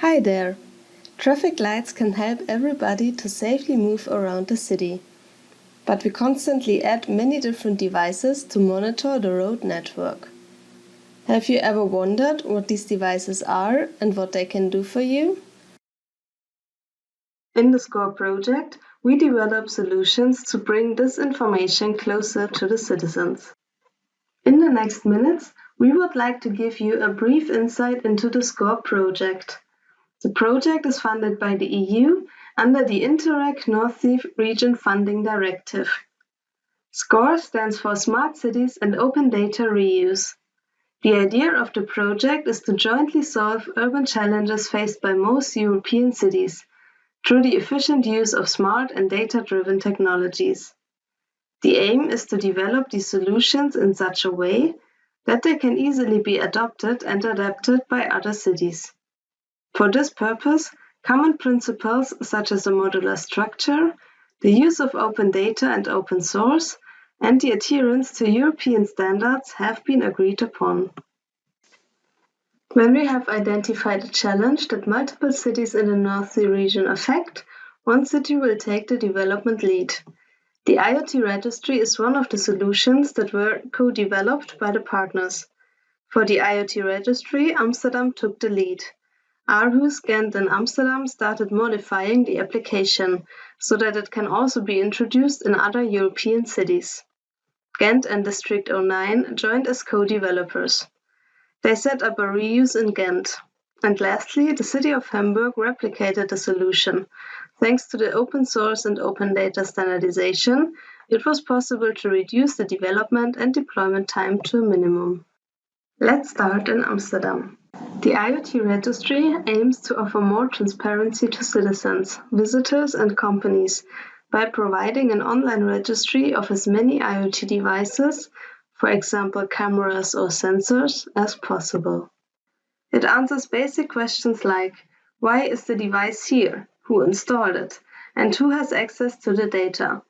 Hi there! Traffic lights can help everybody to safely move around the city. But we constantly add many different devices to monitor the road network. Have you ever wondered what these devices are and what they can do for you? In the SCORE project, we develop solutions to bring this information closer to the citizens. In the next minutes, we would like to give you a brief insight into the SCORE project. The project is funded by the EU under the Interreg North Sea Region Funding Directive. SCORE stands for Smart Cities and Open Data Reuse. The idea of the project is to jointly solve urban challenges faced by most European cities through the efficient use of smart and data-driven technologies. The aim is to develop these solutions in such a way that they can easily be adopted and adapted by other cities. For this purpose, common principles such as a modular structure, the use of open data and open source, and the adherence to European standards have been agreed upon. When we have identified a challenge that multiple cities in the North Sea region affect, one city will take the development lead. The IoT Registry is one of the solutions that were co-developed by the partners. For the IoT Registry, Amsterdam took the lead. Aarhus, Ghent and Amsterdam started modifying the application so that it can also be introduced in other European cities. Ghent and District 09 joined as co-developers. They set up a reuse in Ghent. And lastly, the city of Hamburg replicated the solution. Thanks to the open source and open data standardization, it was possible to reduce the development and deployment time to a minimum. Let's start in Amsterdam. The IoT Registry aims to offer more transparency to citizens, visitors and companies by providing an online registry of as many IoT devices, for example cameras or sensors, as possible. It answers basic questions like, why is the device here? Who installed it? And who has access to the data?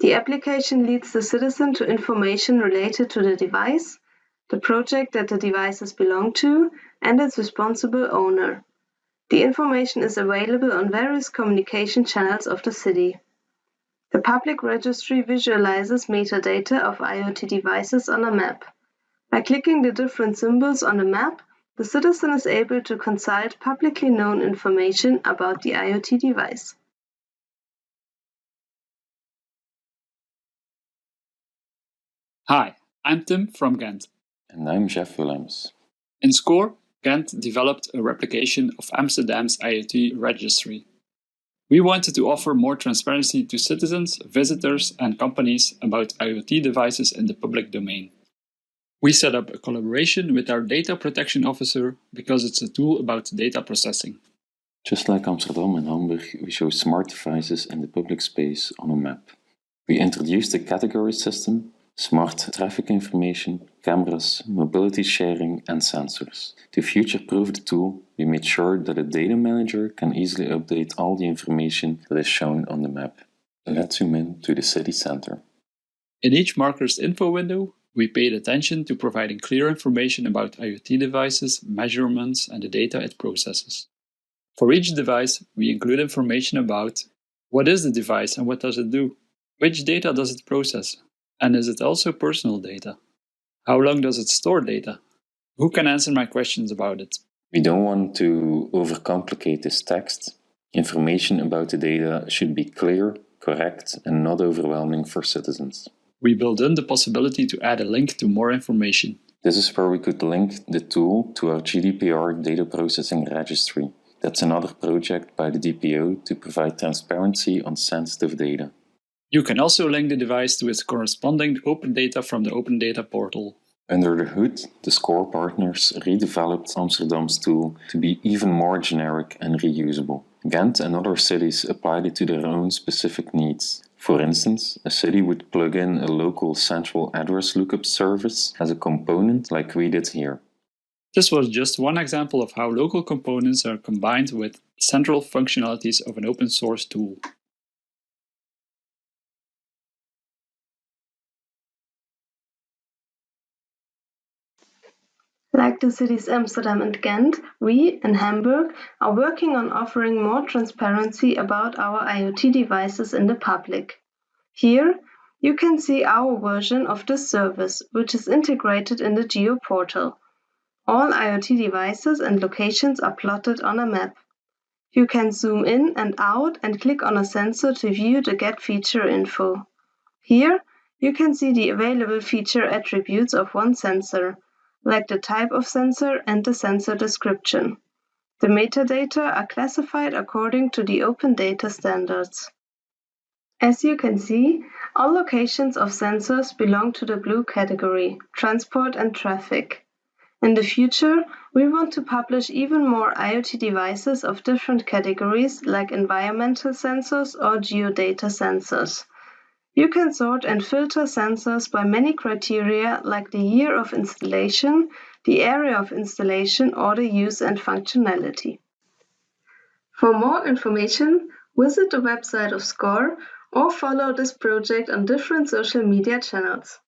The application leads the citizen to information related to the device, the project that the devices belong to, and its responsible owner. The information is available on various communication channels of the city. The public registry visualizes metadata of IoT devices on a map. By clicking the different symbols on the map, the citizen is able to consult publicly known information about the IoT device. Hi, I'm Tim from Ghent. And I'm Jeff Willems. In SCORE, Ghent developed a replication of Amsterdam's IoT registry. We wanted to offer more transparency to citizens, visitors, and companies about IoT devices in the public domain. We set up a collaboration with our data protection officer because it's a tool about data processing. Just like Amsterdam and Hamburg, we show smart devices in the public space on a map. We introduced a category system, smart traffic information, cameras, mobility sharing, and sensors. To future-proof the tool, we made sure that a data manager can easily update all the information that is shown on the map. Let's zoom in to the city center. In each marker's info window, we paid attention to providing clear information about IoT devices, measurements, and the data it processes. For each device, we include information about what is the device and what does it do, which data does it process, and is it also personal data? How long does it store data? Who can answer my questions about it? We don't want to overcomplicate this text. Information about the data should be clear, correct, and not overwhelming for citizens. We built in the possibility to add a link to more information. This is where we could link the tool to our GDPR data processing registry. That's another project by the DPO to provide transparency on sensitive data. You can also link the device to its corresponding open data from the Open Data portal. Under the hood, the SCORE partners redeveloped Amsterdam's tool to be even more generic and reusable. Ghent and other cities applied it to their own specific needs. For instance, a city would plug in a local central address lookup service as a component like we did here. This was just one example of how local components are combined with central functionalities of an open source tool. Like the cities Amsterdam and Ghent, we, in Hamburg, are working on offering more transparency about our IoT devices in the public. Here, you can see our version of this service, which is integrated in the Geo portal. All IoT devices and locations are plotted on a map. You can zoom in and out and click on a sensor to view the Get feature info. Here, you can see the available feature attributes of one sensor, like the type of sensor and the sensor description. The metadata are classified according to the Open Data standards. As you can see, all locations of sensors belong to the blue category, transport and traffic. In the future, we want to publish even more IoT devices of different categories like environmental sensors or geodata sensors. You can sort and filter sensors by many criteria like the year of installation, the area of installation, or the use and functionality. For more information, visit the website of SCORE or follow this project on different social media channels.